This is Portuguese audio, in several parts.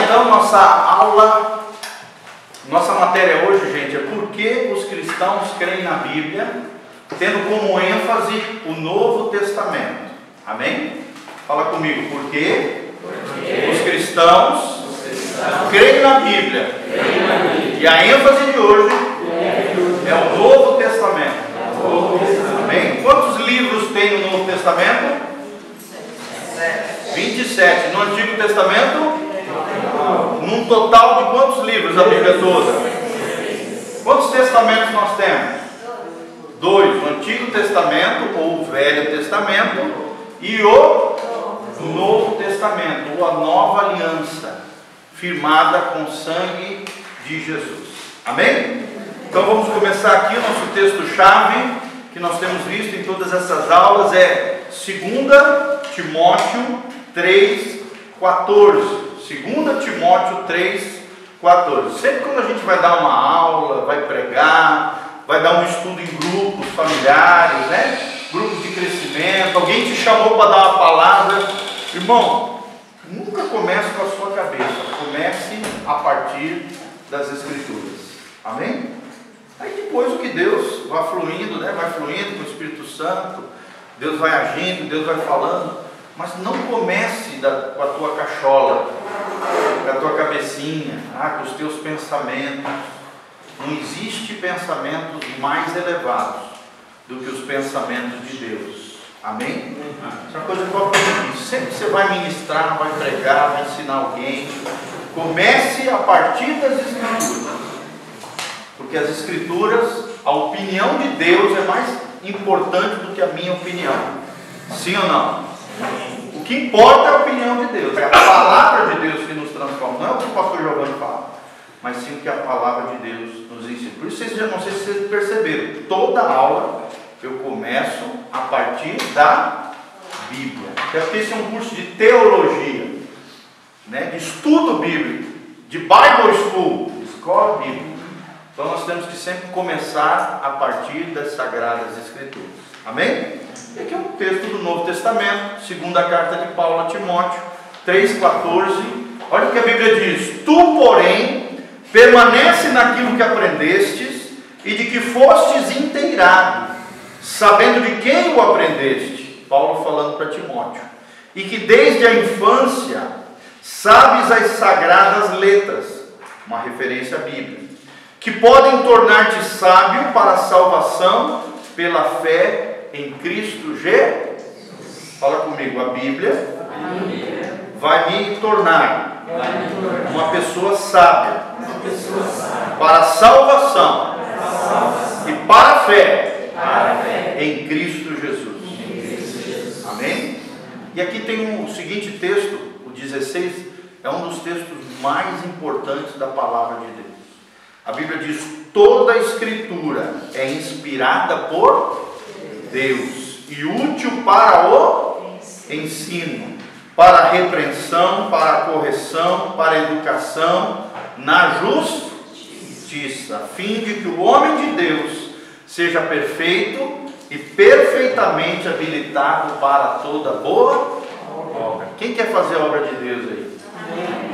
então nossa aula, nossa matéria hoje, gente, é por que os cristãos creem na Bíblia, tendo como ênfase o Novo Testamento. Amém? Fala comigo, por que os cristãos creem na Bíblia. E a ênfase de hoje é o Novo Testamento. Amém? Quantos livros tem no Novo Testamento? 27. No Antigo Testamento? Num total de quantos livros a Bíblia toda? Quantos testamentos nós temos? 2. O Antigo Testamento, ou o Velho Testamento, e o Novo Testamento, ou a Nova Aliança, firmada com o sangue de Jesus. Amém? Então vamos começar aqui. O nosso texto-chave que nós temos visto em todas essas aulas é 2 Timóteo 3,14. 2 Timóteo 3,14. Sempre quando a gente vai dar uma aula, vai pregar, vai dar um estudo em grupos familiares, né? Grupos de crescimento, alguém te chamou para dar uma palavra, irmão, nunca comece com a sua cabeça, comece a partir das Escrituras. Amém? Aí depois o que Deus vai fluindo, né? Vai fluindo com o Espírito Santo, Deus vai agindo, Deus vai falando, mas não comece com a tua cachola, com a tua cabecinha, com os teus pensamentos. Não existe pensamentos mais elevados do que os pensamentos de Deus. Amém? Essa é uma coisa que eu aprendi. Sempre que você vai ministrar, vai pregar, vai ensinar alguém, comece a partir das Escrituras. Porque as Escrituras, a opinião de Deus é mais importante do que a minha opinião. Sim ou não? O que importa é a opinião de Deus. É a palavra de Deus que nos transforma. Não é o que o pastor Giovanni fala, mas sim o que a palavra de Deus nos ensina. Por isso, vocês já não sei se vocês perceberam, toda aula eu começo a partir da Bíblia. Até porque esse é um curso de teologia, né? De estudo bíblico, de Bible School, escola bíblica. Então nós temos que sempre começar a partir das Sagradas Escrituras. Amém? E aqui é um texto do Novo Testamento, segunda carta de Paulo a Timóteo 3,14. Olha o que a Bíblia diz: tu, porém, permanece naquilo que aprendestes e de que fostes inteirado, sabendo de quem o aprendeste. Paulo falando para Timóteo. E que desde a infância sabes as sagradas letras, uma referência à Bíblia, que podem tornar-te sábio para a salvação pela fé em Cristo Jesus. Fala comigo, a Bíblia vai me tornar uma pessoa sábia para a salvação e para a fé em Cristo Jesus. Amém? E aqui tem o seguinte texto, o 16, é um dos textos mais importantes da palavra de Deus. A Bíblia diz: toda a Escritura é inspirada por Deus e útil para o ensino, para a repreensão, para a correção, para a educação na justiça, a fim de que o homem de Deus seja perfeito e perfeitamente habilitado para toda boa obra. Quem quer fazer a obra de Deus aí?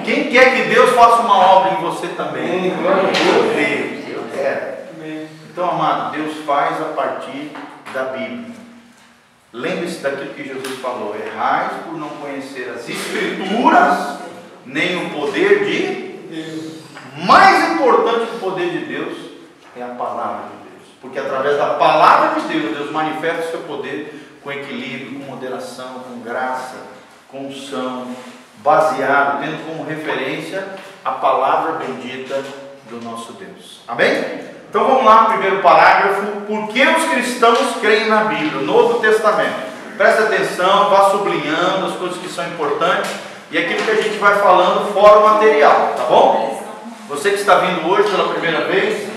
Quem quer que Deus faça uma obra em você também? Eu quero. Então, amado, Deus faz a partir da Bíblia. Lembre-se daquilo que Jesus falou: errais por não conhecer as Escrituras, nem o poder de Deus. Mais importante que o poder de Deus é a palavra de Deus, porque através da palavra de Deus, Deus manifesta o seu poder com equilíbrio, com moderação, com graça, com unção, baseado, tendo como referência a palavra bendita do nosso Deus. Amém? Então vamos lá, primeiro parágrafo: por que os cristãos creem na Bíblia, Novo Testamento? Presta atenção, vá sublinhando as coisas que são importantes e aquilo que a gente vai falando fora o material, tá bom? Você que está vindo hoje pela primeira vez,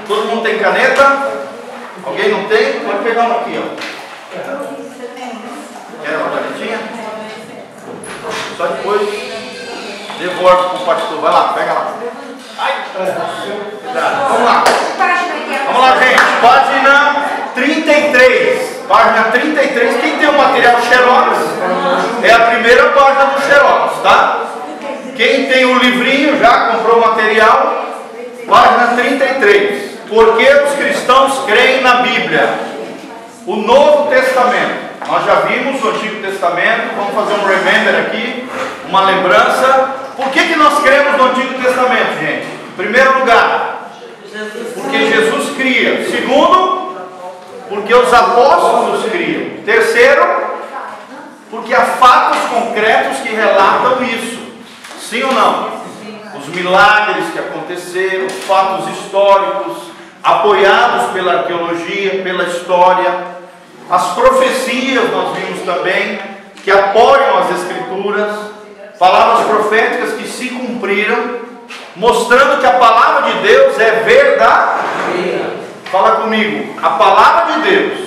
todo mundo tem caneta? Alguém não tem? Pode pegar uma aqui, ó. Quer uma canetinha? Só depois devolve para o pastor. Vai lá, pega lá. Ai. Vamos lá. Vamos lá, gente. Página 33. Página 33. Quem tem o material Xerox? É a primeira página do Xerox, tá? Quem tem o livrinho já comprou o material? Página 33. Por que os cristãos creem na Bíblia? O Novo Testamento. Nós já vimos o Antigo Testamento. Vamos fazer um remember aqui, uma lembrança. Por que nós cremos no Antigo Testamento, gente? Em primeiro lugar, porque Jesus cria. Segundo, porque os apóstolos criam. Terceiro, porque há fatos concretos que relatam isso. Sim ou não? Os milagres que aconteceram, fatos históricos, apoiados pela arqueologia, pela história. As profecias nós vimos também, que apoiam as Escrituras. Palavras proféticas que se cumpriram, mostrando que a palavra de Deus é verdadeira. Fala comigo. A palavra de Deus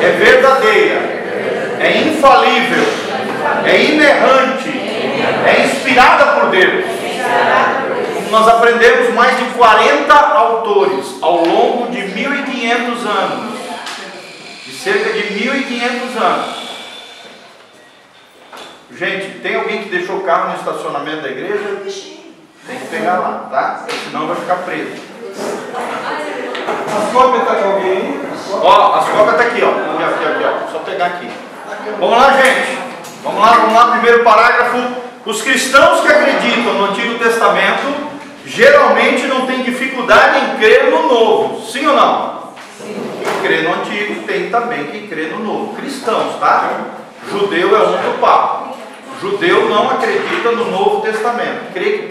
é verdadeira, é infalível, é inerrante, é inspirada por Deus. Nós aprendemos mais de 40 autores ao longo de 1500 anos, de cerca de 1500 anos. Gente, tem alguém que deixou o carro no estacionamento da igreja? Tem que pegar lá, tá? Senão vai ficar preso. As cópias estão com alguém? Ó, as cópias estão aqui, ó. Aqui, ó. Só pegar aqui. Vamos lá, gente. Vamos lá. Primeiro parágrafo. Os cristãos que acreditam no Antigo Testamento geralmente não têm dificuldade em crer no Novo. Sim ou não? Sim. Quem crê no Antigo tem também quem crê no Novo. Cristãos, tá? Judeu é outro papo. Judeu não acredita no Novo Testamento. Crê que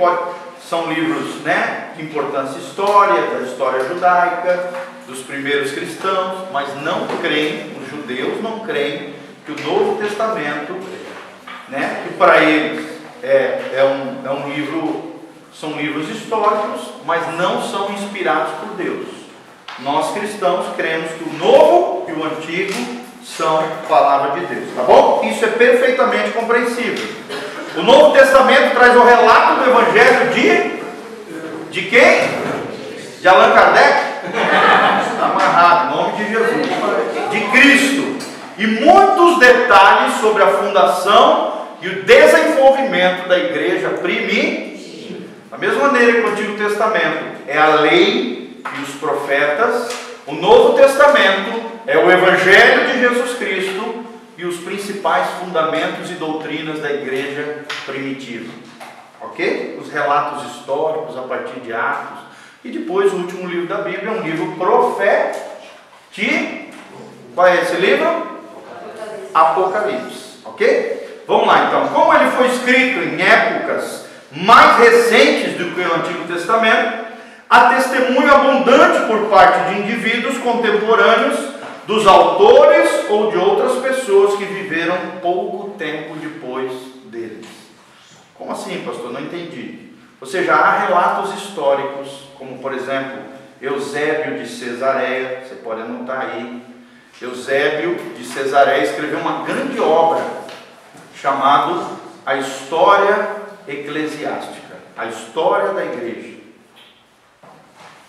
são livros, né, de importância histórica, da história judaica, dos primeiros cristãos, mas não creem, os judeus não creem que o Novo Testamento, né, que para eles é um livro, são livros históricos, mas não são inspirados por Deus. Nós cristãos cremos que o Novo e o Antigo são palavra de Deus, tá bom? Isso é perfeitamente compreensível. O Novo Testamento traz o relato do Evangelho de quem? De Allan Kardec? Está amarrado, em nome de Jesus. De Cristo. E muitos detalhes sobre a fundação e o desenvolvimento da igreja primitiva. Da mesma maneira que o Antigo Testamento é a lei e os profetas, o Novo Testamento é o Evangelho de Jesus Cristo e os principais fundamentos e doutrinas da igreja primitiva. Ok? Os relatos históricos a partir de Atos. E depois o último livro da Bíblia é um livro profético. Qual é esse livro? Apocalipse. Ok? Vamos lá então. Como ele foi escrito em épocas mais recentes do que o Antigo Testamento, há testemunho abundante por parte de indivíduos contemporâneos, dos autores ou de outras pessoas que viveram pouco tempo depois deles. Como assim, pastor? Não entendi. Ou seja, há relatos históricos, como por exemplo, Eusébio de Cesareia, você pode anotar aí. Eusébio de Cesareia escreveu uma grande obra chamada A História Eclesiástica, a história da igreja.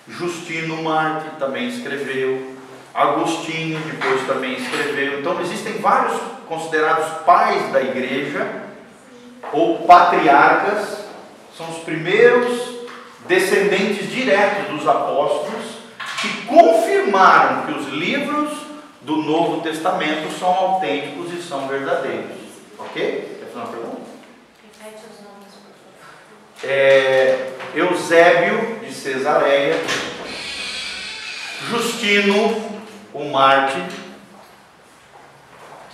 Justino Marte também escreveu. Agostinho depois também escreveu. Então existem vários considerados pais da igreja ou patriarcas, são os primeiros descendentes diretos dos apóstolos que confirmaram que os livros do Novo Testamento são autênticos e são verdadeiros. Ok? Quer fazer uma pergunta? Repete os nomes, por favor. Eusébio de Cesareia, Justino o Marte,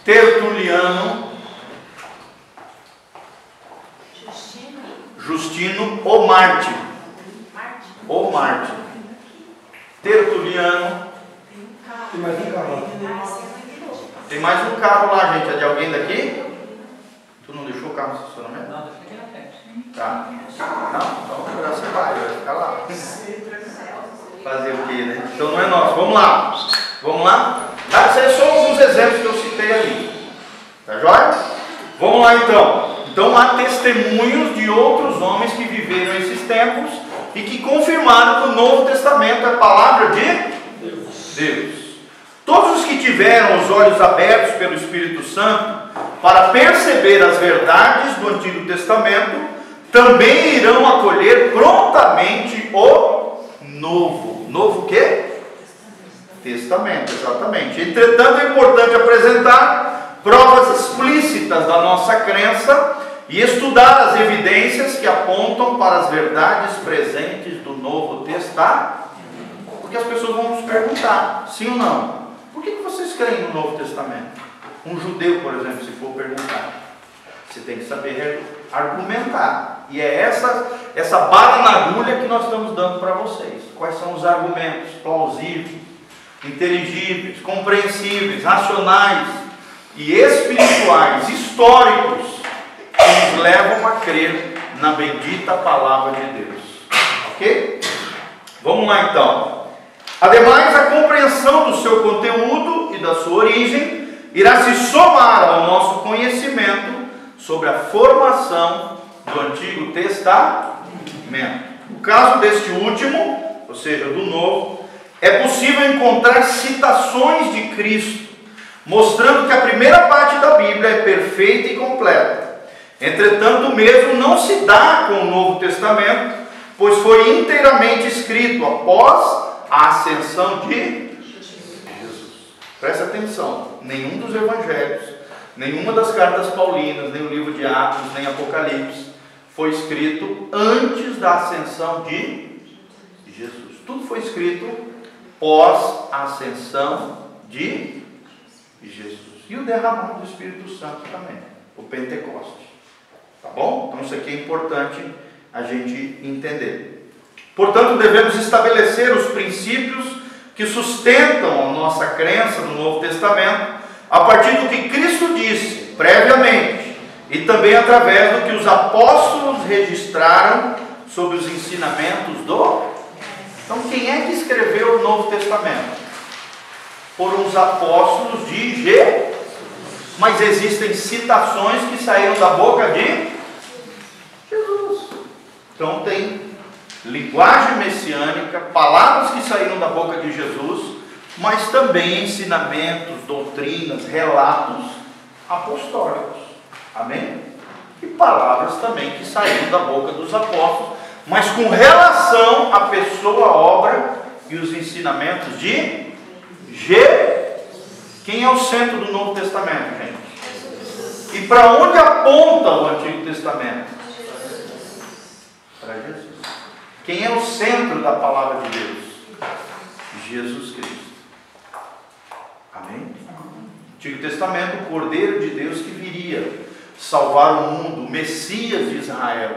Tertuliano, Justino o Marte, Tertuliano. Tem mais um carro. Tem mais um carro lá, gente. É de alguém daqui? Tu não deixou o carro no estacionamento? Não, deixa aqui na frente. Tá. Não, então você vai ficar lá. Fazer o quê, né? Então não é nosso. Vamos lá. Vamos lá? Tá? Esses são alguns exemplos que eu citei ali. Tá joia? Vamos lá então. Então há testemunhos de outros homens que viveram esses tempos e que confirmaram que o Novo Testamento é a palavra de Deus. Todos os que tiveram os olhos abertos pelo Espírito Santo para perceber as verdades do Antigo Testamento também irão acolher prontamente o novo. Novo o quê? Testamento, exatamente. Entretanto, é importante apresentar provas explícitas da nossa crença e estudar as evidências que apontam para as verdades presentes do Novo Testamento. Porque as pessoas vão nos perguntar, sim ou não? Por que vocês creem no Novo Testamento? Um judeu, por exemplo, se for perguntar, você tem que saber argumentar. E é essa bala na agulha que nós estamos dando para vocês. Quais são os argumentos plausíveis, inteligíveis, compreensíveis, racionais e espirituais, históricos, que nos levam a crer na bendita palavra de Deus. Ok? Vamos lá então. Ademais, a compreensão do seu conteúdo e da sua origem irá se somar ao nosso conhecimento sobre a formação do Antigo Testamento. No caso deste último, ou seja, do Novo, é possível encontrar citações de Cristo, mostrando que a primeira parte da Bíblia é perfeita e completa. Entretanto, o mesmo não se dá com o Novo Testamento, pois foi inteiramente escrito após a ascensão de Jesus. Presta atenção, nenhum dos evangelhos, nenhuma das cartas paulinas, nem o livro de Atos, nem Apocalipse, foi escrito antes da ascensão de Jesus. Tudo foi escrito pós a ascensão de Jesus. E o derramamento do Espírito Santo também, o Pentecoste. Tá bom? Então isso aqui é importante a gente entender. Portanto, devemos estabelecer os princípios que sustentam a nossa crença no Novo Testamento a partir do que Cristo disse previamente e também através do que os apóstolos registraram sobre os ensinamentos do... Então, quem é que escreveu o Novo Testamento? Foram os apóstolos de Jesus. Mas existem citações que saíram da boca de Jesus. Então tem linguagem messiânica, palavras que saíram da boca de Jesus, mas também ensinamentos, doutrinas, relatos apostólicos. Amém? E palavras também que saíram da boca dos apóstolos, mas com relação à pessoa, à obra e os ensinamentos de Jesus. Quem é o centro do Novo Testamento, gente? E para onde aponta o Antigo Testamento? Para Jesus. Quem é o centro da palavra de Deus? Jesus Cristo. Amém? Antigo Testamento, o Cordeiro de Deus que viria salvar o mundo, o Messias de Israel,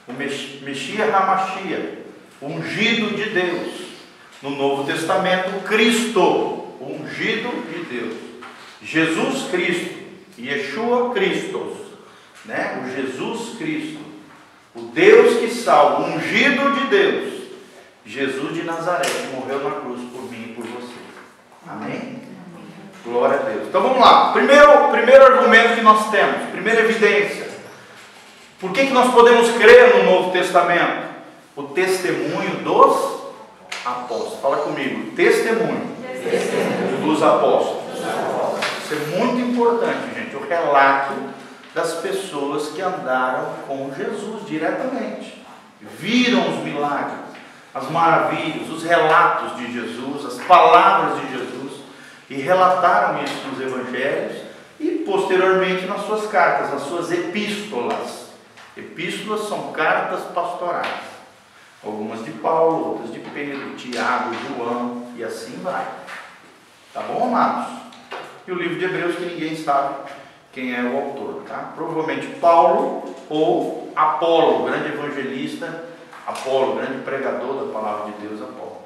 o Messias Hamashia, o ungido de Deus. No Novo Testamento, Cristo, o ungido de Deus, Jesus Cristo, Yeshua Christos, né? O Jesus Cristo, o Deus que salva, o ungido de Deus, Jesus de Nazaré, que morreu na cruz por mim e por você. Amém? Glória a Deus. Então vamos lá. Primeiro argumento que nós temos, primeira evidência. Por que nós podemos crer no Novo Testamento? O testemunho dos apóstolos. Fala comigo. Testemunho dos apóstolos. Isso é muito importante, gente. O relato das pessoas que andaram com Jesus diretamente. Viram os milagres, as maravilhas, os relatos de Jesus, as palavras de Jesus, e relataram isso nos evangelhos e posteriormente nas suas cartas, nas suas epístolas. Epístolas são cartas pastorais. Algumas de Paulo, outras de Pedro, Tiago, João, e assim vai. Tá bom, amados? E o livro de Hebreus, que ninguém sabe quem é o autor, tá? Provavelmente Paulo ou Apolo, grande evangelista, Apolo, grande pregador da palavra de Deus, Apolo.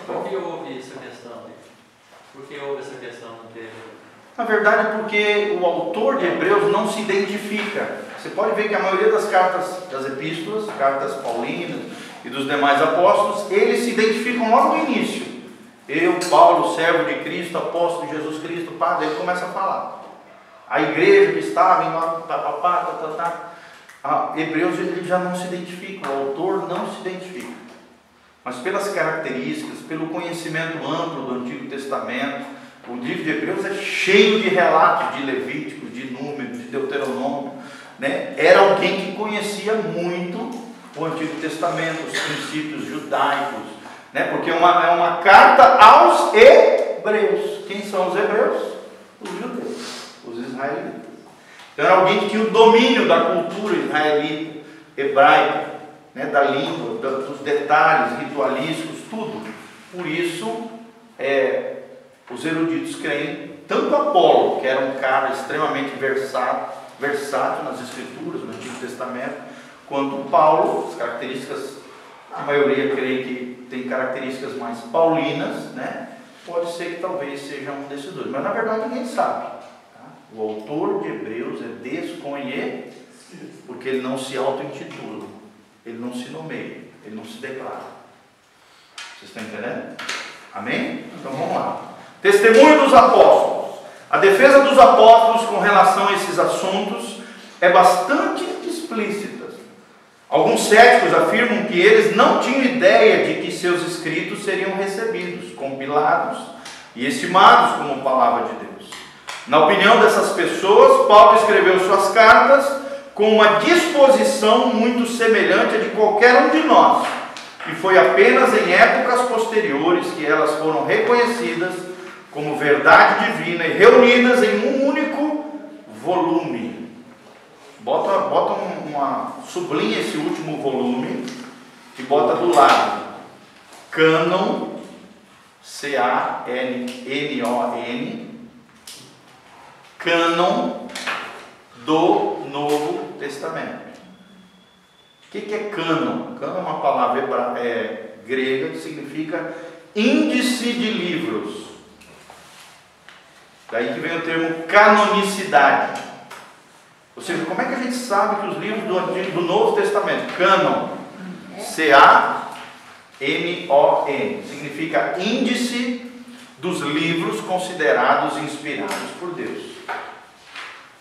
Por que houve essa questão? Por que houve essa questão no texto? Na verdade é porque o autor de Hebreus não se identifica. Você pode ver que a maioria das cartas, das epístolas, cartas paulinas e dos demais apóstolos, eles se identificam logo no início. Eu, Paulo, servo de Cristo, apóstolo de Jesus Cristo, Padre, ele começa a falar. A igreja que estava em Hebreus, ele já não se identifica, o autor não se identifica. Mas pelas características, pelo conhecimento amplo do Antigo Testamento, o livro de Hebreus é cheio de relatos de Levítico, de Números, de Deuteronômio, né, era alguém que conhecia muito o Antigo Testamento, os princípios judaicos, né, porque é uma carta aos hebreus. Quem são os hebreus? Os judeus, os israelitas. Então era alguém que tinha o domínio da cultura israelita, hebraica, né, da língua, dos detalhes ritualísticos, tudo. Por isso, os eruditos creem, tanto Apolo, que era um cara extremamente versátil nas escrituras, no Antigo Testamento, quanto Paulo, as características, a maioria crê que tem características mais paulinas, né? Pode ser que talvez seja um desses dois, mas na verdade ninguém sabe. Tá? O autor de Hebreus é desconhecido, porque ele não se auto-intitula, ele não se nomeia, ele não se declara. Vocês estão entendendo? Amém? Então vamos lá. Testemunho dos apóstolos. A defesa dos apóstolos com relação a esses assuntos é bastante explícita. Alguns céticos afirmam que eles não tinham ideia de que seus escritos seriam recebidos, compilados e estimados como palavra de Deus. Na opinião dessas pessoas, Paulo escreveu suas cartas com uma disposição muito semelhante à de qualquer um de nós, e foi apenas em épocas posteriores que elas foram reconhecidas como verdade divina e reunidas em um único volume. Sublinha esse último volume e bota do lado Cânon, C-A-N-N-O-N, Cânon do Novo Testamento. O que é cânon? Cânon é uma palavra grega que significa índice de livros. Daí que vem o termo canonicidade. Ou seja, como é que a gente sabe que os livros do Novo Testamento, cânon, C-A-N-O-N, significa índice dos livros considerados inspirados por Deus.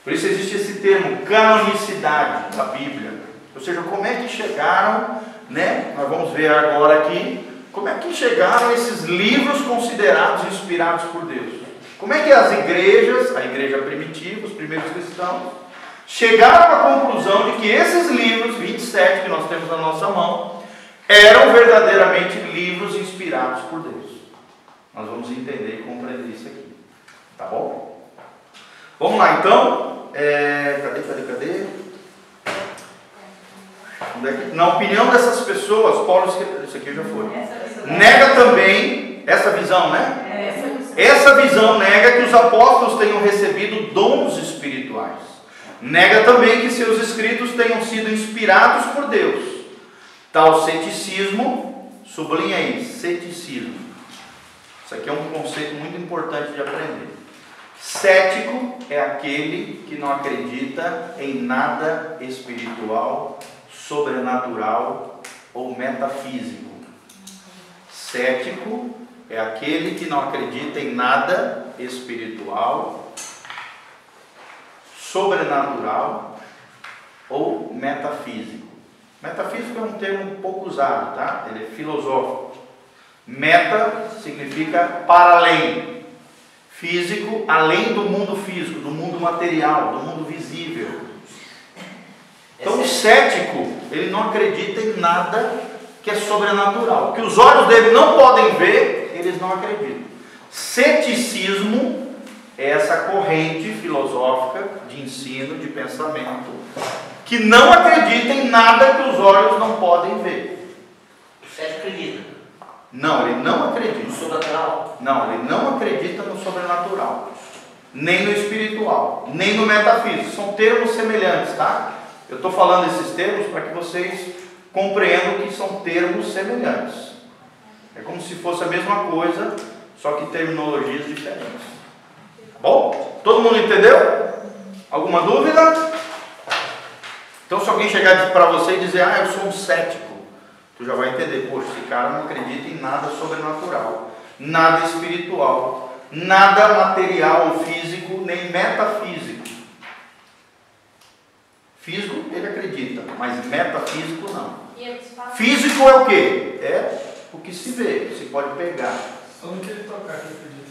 Por isso existe esse termo, canonicidade da Bíblia. Ou seja, como é que chegaram, né? Nós vamos ver agora aqui, como é que chegaram esses livros considerados inspirados por Deus. Como é que as igrejas, a igreja primitiva, os primeiros cristãos, chegaram à conclusão de que esses livros, 27 que nós temos na nossa mão, eram verdadeiramente livros inspirados por Deus. Nós vamos entender e compreender isso aqui. Tá bom? Vamos lá então. Cadê? Na opinião dessas pessoas, Paulo escreveu, isso aqui já foi. Nega também, essa visão, né? Essa visão nega que os apóstolos tenham recebido dons espirituais. Nega também que seus escritos tenham sido inspirados por Deus. Tal ceticismo, sublinha aí, ceticismo. Isso aqui é um conceito muito importante de aprender. Cético é aquele que não acredita em nada espiritual, sobrenatural ou metafísico. Cético é aquele que não acredita em nada espiritual, sobrenatural ou metafísico. Metafísico é um termo um pouco usado, tá? Ele é filosófico. Meta significa para além. Físico, além do mundo físico, do mundo material, do mundo visível. Então o cético, ele não acredita em nada que é sobrenatural. O que os olhos dele não podem ver, eles não acreditam. Ceticismo é essa corrente filosófica de ensino, de pensamento, que não acredita em nada que os olhos não podem ver. O cético acredita? Não, ele não acredita. No sobrenatural? Não, ele não acredita no sobrenatural, nem no espiritual, nem no metafísico. São termos semelhantes, tá? Eu estou falando esses termos para que vocês compreendam que são termos semelhantes. É como se fosse a mesma coisa, só que terminologias diferentes. Bom, todo mundo entendeu? Alguma dúvida? Então se alguém chegar para você e dizer, eu sou um cético, tu já vai entender, poxa, esse cara não acredita em nada sobrenatural, nada espiritual, nada material ou físico, nem metafísico. Físico ele acredita, mas metafísico não. Físico é o quê? É o que se vê, se pode pegar.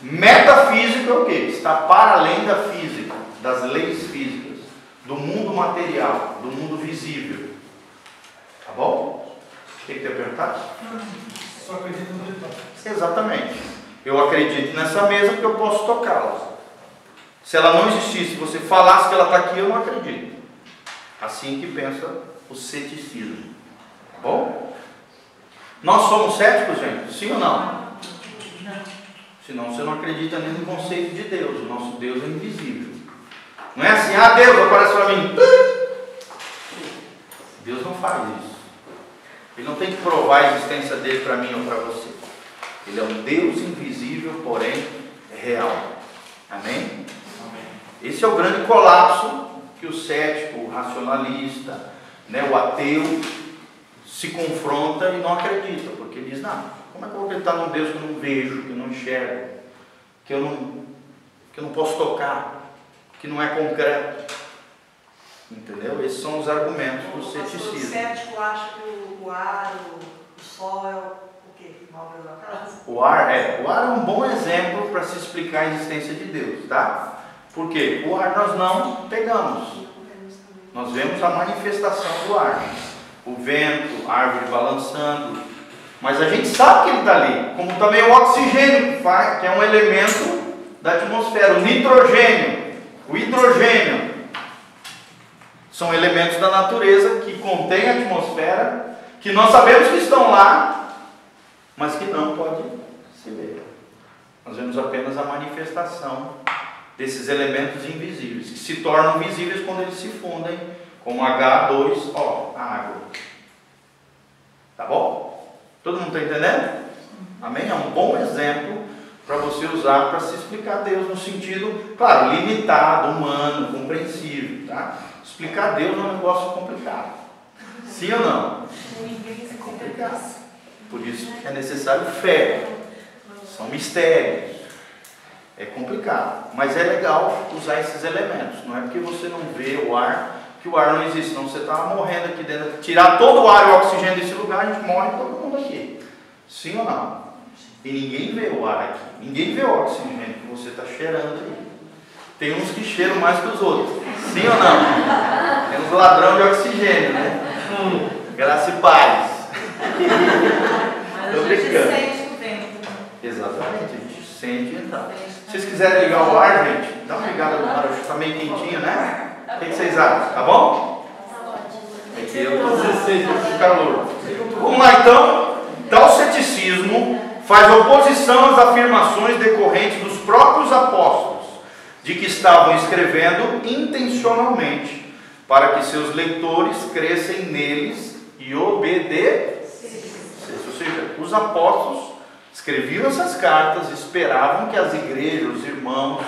Metafísico é o quê? Está para além da física, das leis físicas, do mundo material, do mundo visível. Tá bom? O que tem perguntado? Só acredito no ritual. Exatamente. Eu acredito nessa mesa porque eu posso tocá-la. Se ela não existisse, se você falasse que ela está aqui, eu não acredito. Assim que pensa o ceticismo. Tá bom? Nós somos céticos, gente? Sim ou não? Senão você não acredita nem no conceito de Deus. O nosso Deus é invisível. Não é assim, ah, Deus aparece para mim. Deus não faz isso. Ele não tem que provar a existência dele para mim ou para você. Ele é um Deus invisível, porém real. Amém? Esse é o grande colapso que o cético, o racionalista, né, o ateu se confronta e não acredita, porque diz, não, como é que eu vou acreditar num Deus que eu não vejo, que eu não enxergo, que eu não posso tocar, que não é concreto? Entendeu? Esses são os argumentos do ceticismo. O cético acha que o ar, o sol é o quê? O ar é um bom exemplo para se explicar a existência de Deus, tá? Porque o ar nós não pegamos. Nós vemos a manifestação do ar. O vento, a árvore balançando. Mas a gente sabe que ele está ali. Como também o oxigênio, que é um elemento da atmosfera. O nitrogênio, o hidrogênio. São elementos da natureza que contêm a atmosfera, que nós sabemos que estão lá, mas que não pode se ver. Nós vemos apenas a manifestação desses elementos invisíveis, que se tornam visíveis quando eles se fundem, como H2O, a água. Tá bom? Todo mundo está entendendo? Amém? É um bom exemplo para você usar para se explicar Deus no sentido, claro, limitado, humano, compreensível, tá? Explicar Deus é um negócio complicado. Sim ou não? É complicado. Por isso é necessário fé. São mistérios. É complicado. Mas é legal usar esses elementos. Não é porque você não vê o ar que o ar não existe. Senão você está morrendo aqui dentro. Tirar todo o ar e o oxigênio desse lugar, a gente morre todo mundo aqui. Sim ou não? E ninguém vê o ar aqui. Ninguém vê o oxigênio que você está cheirando aí. Tem uns que cheiram mais que os outros. Sim ou não? Tem uns ladrão de oxigênio, né? Graça e paz. Mas a gente sente o vento. Exatamente, a gente sente e então. Se vocês quiserem ligar o ar, gente, dá uma ligada no ar, está meio quentinho, né? O que vocês acham? Tá bom? É que eu estou 16 de calor. Vamos lá então. Tal ceticismo faz oposição às afirmações decorrentes dos próprios apóstolos, de que estavam escrevendo intencionalmente, para que seus leitores crescem neles e obedecessem. Ou seja, os apóstolos escreviam essas cartas, esperavam que as igrejas, os irmãos,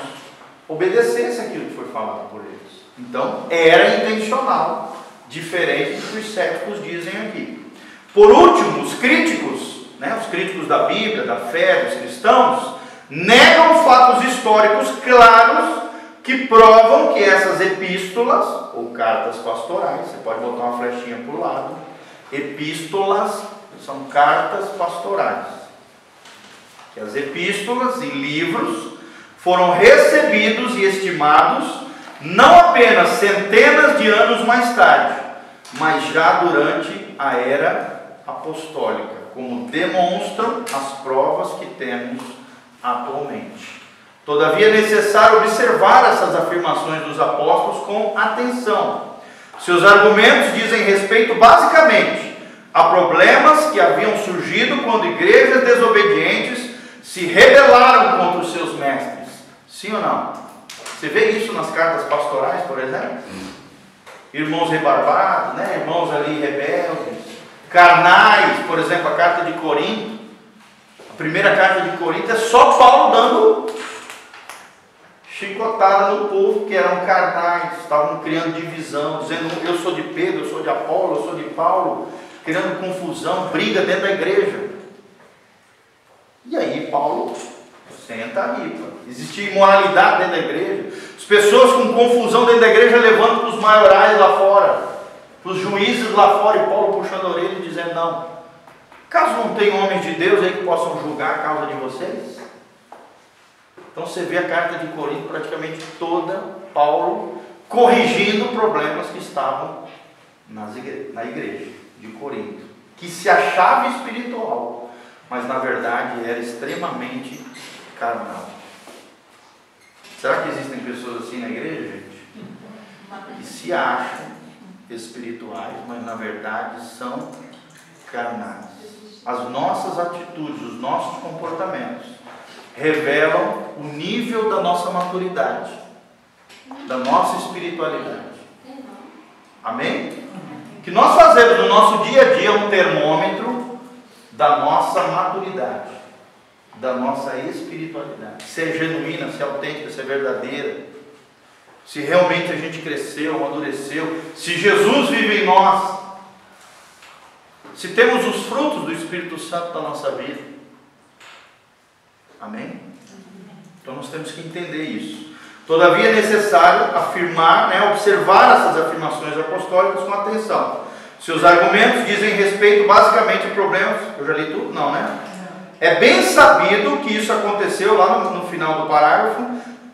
obedecessem aquilo que foi falado por eles. Então, era intencional, diferente do que os céticos dizem aqui. Por último, os críticos, né, os críticos da Bíblia, da fé, dos cristãos, negam fatos históricos claros que provam que essas epístolas, ou cartas pastorais, você pode botar uma flechinha por lado, epístolas são cartas pastorais. Que as epístolas e livros foram recebidos e estimados não apenas centenas de anos mais tarde, mas já durante a era apostólica, como demonstram as provas que temos atualmente. Todavia é necessário observar essas afirmações dos apóstolos com atenção. Seus argumentos dizem respeito basicamente a problemas que haviam surgido quando igrejas desobedientes se rebelaram contra os seus mestres. Sim ou não? Você vê isso nas cartas pastorais, por exemplo? Irmãos rebarbados, né? Irmãos ali rebeldes, carnais, por exemplo, a carta de Corinto. A primeira carta de Corinto é só Paulo dando chicotada no povo que eram carnais, estavam criando divisão, dizendo eu sou de Pedro, eu sou de Apolo, eu sou de Paulo, criando confusão, briga dentro da igreja. E aí Paulo senta aí, existia imoralidade dentro da igreja, as pessoas com confusão dentro da igreja levando para os maiorais lá fora, para os juízes lá fora, e Paulo puxando a orelha e dizendo não, caso não tenham homens de Deus aí que possam julgar a causa de vocês. Então você vê a carta de Corinto praticamente toda, Paulo corrigindo problemas que estavam na igreja de Corinto, que se achava espiritual, mas na verdade era extremamente carnal. Será que existem pessoas assim na igreja, gente? Que se acham espirituais, mas na verdade são carnais. As nossas atitudes, os nossos comportamentos revelam o nível da nossa maturidade, da nossa espiritualidade. Amém? O que nós fazemos no nosso dia a dia é um termômetro da nossa maturidade, da nossa espiritualidade. Se é genuína, se é autêntica, se é verdadeira, se realmente a gente cresceu, amadureceu, se Jesus vive em nós, se temos os frutos do Espírito Santo na nossa vida. Amém? Então nós temos que entender isso. Todavia é necessário afirmar, observar essas afirmações apostólicas com atenção. Seus argumentos dizem respeito basicamente a problemas. Eu já li tudo? Não, né? É bem sabido que isso aconteceu lá no final do parágrafo,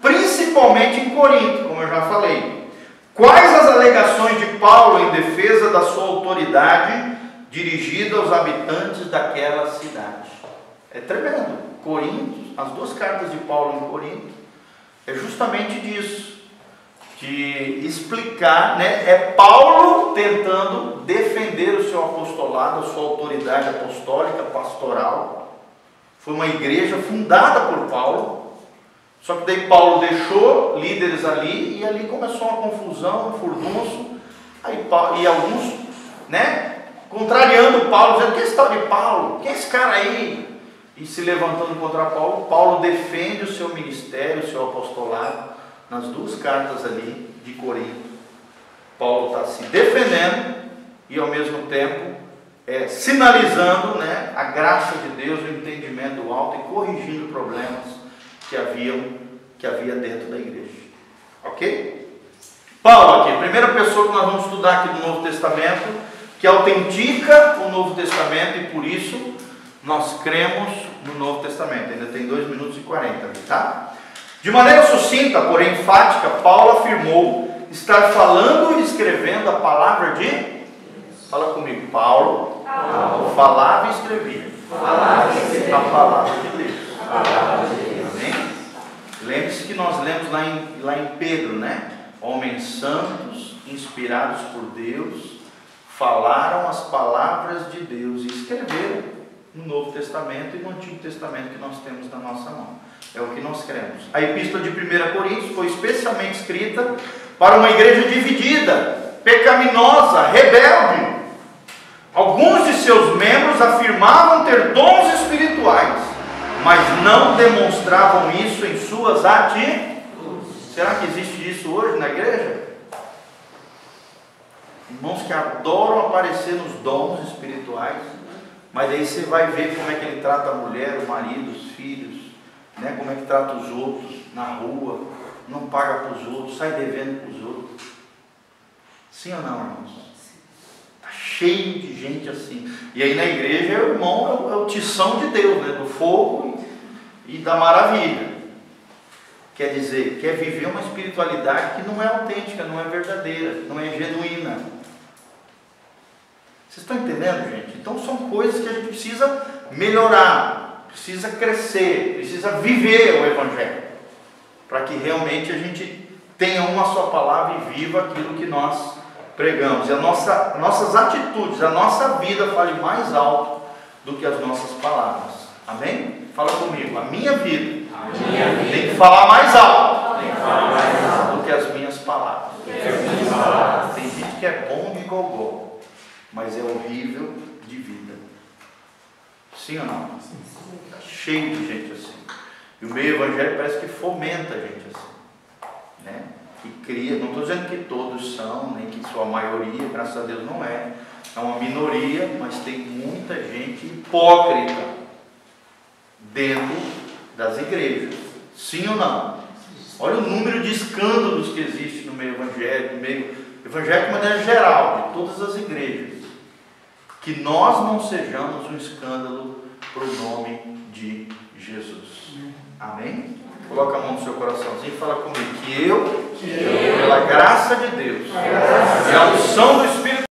principalmente em Corinto, como eu já falei. Quais as alegações de Paulo em defesa da sua autoridade dirigida aos habitantes daquela cidade? É tremendo. Corinto, as duas cartas de Paulo em Corinto, é justamente disso, de explicar, é Paulo tentando defender o seu apostolado, a sua autoridade apostólica, pastoral. Foi uma igreja fundada por Paulo, só que daí Paulo deixou líderes ali, e ali começou uma confusão, um furdunço, e alguns, contrariando Paulo, dizendo: que esse tal de Paulo? Quem é esse cara aí? E se levantando contra Paulo. Paulo defende o seu ministério, o seu apostolado, nas duas cartas ali de Corinto. Paulo está se defendendo e ao mesmo tempo sinalizando a graça de Deus, o entendimento do alto, e corrigindo problemas que havia dentro da igreja. Ok? Paulo aqui, a primeira pessoa que nós vamos estudar aqui no Novo Testamento, que autentica o Novo Testamento, e por isso nós cremos no Novo Testamento. Ainda tem 2 minutos e 40 ali, tá? De maneira sucinta, porém enfática, Paulo afirmou estar falando e escrevendo a palavra de... Fala comigo. Paulo falava e escrevia a palavra de Deus. Amém? Lembre-se que nós lemos lá em Pedro, Homens santos, inspirados por Deus, falaram as palavras de Deus e escreveram no Novo Testamento e no Antigo Testamento que nós temos na nossa mão. É o que nós cremos. A epístola de 1 Coríntios foi especialmente escrita para uma igreja dividida, pecaminosa, rebelde. Alguns de seus membros afirmavam ter dons espirituais, mas não demonstravam isso em suas atitudes. Será que existe isso hoje na igreja? Irmãos que adoram aparecer nos dons espirituais, mas aí você vai ver como é que ele trata a mulher, o marido, os filhos, como é que trata os outros na rua, não paga para os outros, sai devendo para os outros. Sim ou não, irmãos? Está cheio de gente assim. E aí na igreja o irmão é o tição de Deus, do fogo e da maravilha. Quer dizer, quer viver uma espiritualidade que não é autêntica, não é verdadeira, não é genuína. Vocês estão entendendo, gente? Então são coisas que a gente precisa melhorar, precisa crescer, precisa viver o Evangelho, para que realmente a gente tenha uma só palavra e viva aquilo que nós pregamos. E nossas atitudes, a nossa vida fale mais alto do que as nossas palavras. Amém? Fala comigo. A minha vida tem que falar mais alto do que as minhas palavras. Tem gente que é bom de gogó, mas é horrível de vida. Sim ou não? Está cheio de gente assim. E o meio evangélico parece que fomenta a gente assim, que cria. Não estou dizendo que todos são, nem que sua maioria, graças a Deus não é. É uma minoria, mas tem muita gente hipócrita dentro das igrejas. Sim ou não? Olha o número de escândalos que existe no meio evangélico, de maneira geral, de todas as igrejas. Que nós não sejamos um escândalo para o nome de Jesus. Amém? Coloca a mão no seu coraçãozinho e fala comigo. Que eu, pela graça de Deus, e a unção do Espírito